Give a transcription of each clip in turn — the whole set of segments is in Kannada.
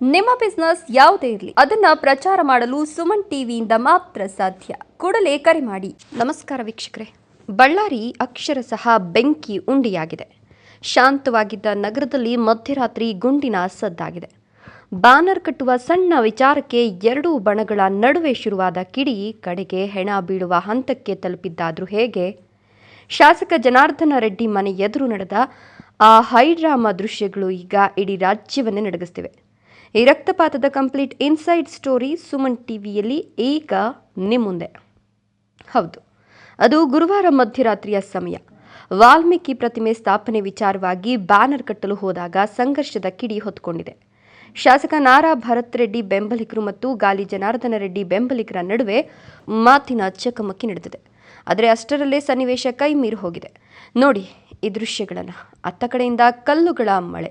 ನಿಮ್ಮ ಬಿಸ್ನೆಸ್ ಯಾವುದೇ ಇರಲಿ ಅದನ್ನ ಪ್ರಚಾರ ಮಾಡಲು ಸುಮನ್ ಟಿವಿಯಿಂದ ಮಾತ್ರ ಸಾಧ್ಯ. ಕೂಡಲೇ ಕರೆ ಮಾಡಿ. ನಮಸ್ಕಾರ ವೀಕ್ಷಕರೇ. ಬಳ್ಳಾರಿ ಅಕ್ಷರಶಃ ಬೆಂಕಿ ಉಂಡಿಯಾಗಿದೆ. ಶಾಂತವಾಗಿದ್ದ ನಗರದಲ್ಲಿ ಮಧ್ಯರಾತ್ರಿ ಗುಂಡಿನ ಸದ್ದಾಗಿದೆ. ಬ್ಯಾನರ್ ಕಟ್ಟುವ ಸಣ್ಣ ವಿಚಾರಕ್ಕೆ ಎರಡೂ ಬಣಗಳ ನಡುವೆ ಶುರುವಾದ ಕಿಡಿ ಕಡೆಗೆ ಹೆಣ ಬೀಳುವ ಹಂತಕ್ಕೆ ತಲುಪಿದ್ದಾದ್ರೂ ಹೇಗೆ? ಶಾಸಕ ಜನಾರ್ದನ ರೆಡ್ಡಿ ಮನೆ ಎದುರು ನಡೆದ ಆ ಹೈಡ್ರಾಮಾ ದೃಶ್ಯಗಳು ಈಗ ಇಡೀ ರಾಜ್ಯವನ್ನೇ ನಡಗಿಸ್ತಿವೆ. ಈ ರಕ್ತಪಾತದ ಕಂಪ್ಲೀಟ್ ಇನ್ಸೈಡ್ ಸ್ಟೋರಿ ಸುಮನ್ ಟಿವಿಯಲ್ಲಿ ಈಗ ನಿಮ್ಮ ಮುಂದೆ. ಹೌದು, ಅದು ಗುರುವಾರ ಮಧ್ಯರಾತ್ರಿಯ ಸಮಯ. ವಾಲ್ಮೀಕಿ ಪ್ರತಿಮೆ ಸ್ಥಾಪನೆ ವಿಚಾರವಾಗಿ ಬ್ಯಾನರ್ ಕಟ್ಟಲು ಹೋದಾಗ ಸಂಘರ್ಷದ ಕಿಡಿ ಹೊತ್ತುಕೊಂಡಿದೆ. ಶಾಸಕ ನಾರಾ ಭರತ್ ರೆಡ್ಡಿ ಬೆಂಬಲಿಗರು ಮತ್ತು ಗಾಲಿ ಜನಾರ್ದನ ರೆಡ್ಡಿ ಬೆಂಬಲಿಗರ ನಡುವೆ ಮಾತಿನ ಚಕಮಕಿ ನಡೆದಿದೆ. ಆದರೆ ಅಷ್ಟರಲ್ಲೇ ಸನ್ನಿವೇಶ ಕೈ ಮೀರಿ ಹೋಗಿದೆ. ನೋಡಿ ಈ ದೃಶ್ಯಗಳನ್ನು. ಅತ್ತ ಕಡೆಯಿಂದ ಕಲ್ಲುಗಳ ಮಳೆ,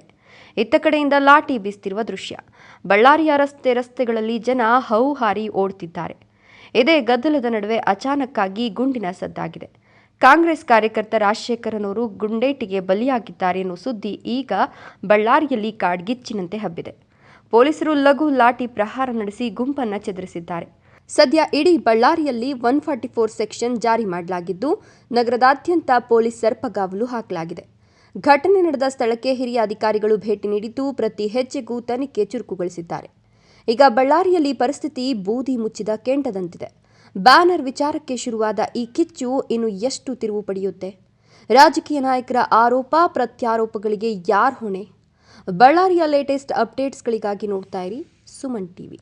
ಇತ್ತ ಕಡೆಯಿಂದ ಲಾಠಿ ಬೀಸ್ತಿರುವ ದೃಶ್ಯ. ಬಳ್ಳಾರಿಯ ರಸ್ತೆಗಳಲ್ಲಿ ಜನ ಹೌಹಾರಿ ಓಡುತ್ತಿದ್ದಾರೆ. ಇದೇ ಗದ್ದಲದ ನಡುವೆ ಅಚಾನಕ್ಕಾಗಿ ಗುಂಡಿನ ಸದ್ದಾಗಿದೆ. ಕಾಂಗ್ರೆಸ್ ಕಾರ್ಯಕರ್ತ ರಾಜಶೇಖರನವರು ಗುಂಡೇಟಿಗೆ ಬಲಿಯಾಗಿದ್ದಾರೆ ಎನ್ನುವ ಸುದ್ದಿ ಈಗ ಬಳ್ಳಾರಿಯಲ್ಲಿ ಕಾಡ್ಗಿಚ್ಚಿನಂತೆ ಹಬ್ಬಿದೆ. ಪೊಲೀಸರು ಲಘು ಲಾಠಿ ಪ್ರಹಾರ ನಡೆಸಿ ಗುಂಪನ್ನು ಚದುರಿಸಿದ್ದಾರೆ. ಸದ್ಯ ಇಡೀ ಬಳ್ಳಾರಿಯಲ್ಲಿ 144 ಸೆಕ್ಷನ್ ಜಾರಿ ಮಾಡಲಾಗಿದ್ದು, ನಗರದಾದ್ಯಂತ ಪೊಲೀಸ್ ಸರ್ಪಗಾವಲು ಹಾಕಲಾಗಿದೆ. ಘಟನೆ ನಡೆದ ಸ್ಥಳಕ್ಕೆ ಹಿರಿಯ ಅಧಿಕಾರಿಗಳು ಭೇಟಿ ನೀಡಿದ್ದು, ಪ್ರತಿ ಹೆಜ್ಜೆಗೂ ತನಿಖೆ ಚುರುಕುಗೊಳಿಸಿದ್ದಾರೆ. ಈಗ ಬಳ್ಳಾರಿಯಲ್ಲಿ ಪರಿಸ್ಥಿತಿ ಬೂದಿ ಮುಚ್ಚಿದ ಕೆಂಡದಂತಿದೆ. ಬ್ಯಾನರ್ ವಿಚಾರಕ್ಕೆ ಶುರುವಾದ ಈ ಕಿಚ್ಚು ಇನ್ನು ಎಷ್ಟು ತಿರುವು ಪಡೆಯುತ್ತೆ? ರಾಜಕೀಯ ನಾಯಕರ ಆರೋಪ ಪ್ರತ್ಯಾರೋಪಗಳಿಗೆ ಯಾರ್ ಹೊಣೆ? ಬಳ್ಳಾರಿಯ ಲೇಟೆಸ್ಟ್ ಅಪ್ಡೇಟ್ಸ್ಗಳಿಗಾಗಿ ನೋಡ್ತಾ ಇರಿ ಸುಮನ್ ಟಿವಿ.